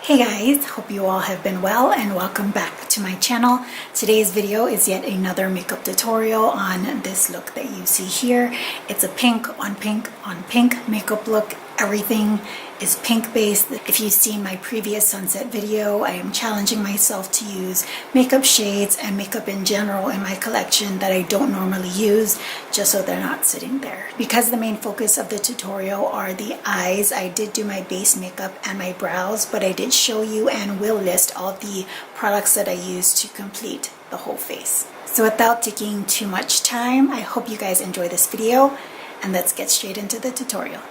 Hey guys, hope you all have been well and welcome back to my channel. Today's video is yet another makeup tutorial on this look that you see here. It's a pink on pink on pink makeup look. Everything is pink based. If you've seen my previous sunset video, I am challenging myself to use makeup shades and makeup in general in my collection that I don't normally use, just so they're not sitting there. Because the main focus of the tutorial are the eyes, I did do my base makeup and my brows, but I did show you and will list all the products that I use to complete the whole face. So without taking too much time, I hope you guys enjoy this video, and let's get straight into the tutorial.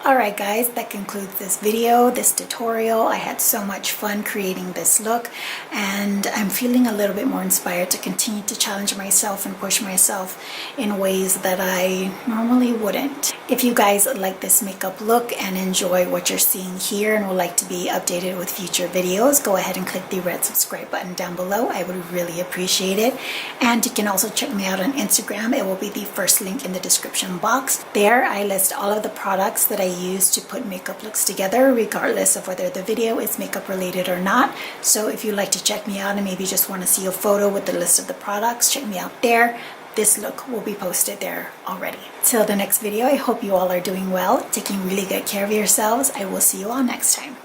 Alright guys, that concludes this video, this tutorial. I had so much fun creating this look, and I'm feeling a little bit more inspired to continue to challenge myself and push myself in ways that I normally wouldn't. If you guys like this makeup look and enjoy what you're seeing here and would like to be updated with future videos, go ahead and click the red subscribe button down below. I would really appreciate it. And you can also check me out on Instagram. It will be the first link in the description box. There I list all of the products that I use to put makeup looks together, regardless of whether the video is makeup related or not. So if you'd like to check me out and maybe just want to see a photo with the list of the products, check me out there. This look will be posted there already. Till the next video, I hope you all are doing well, taking really good care of yourselves. I will see you all next time.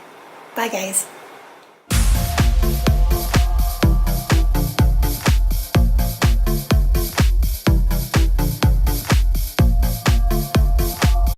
Bye guys.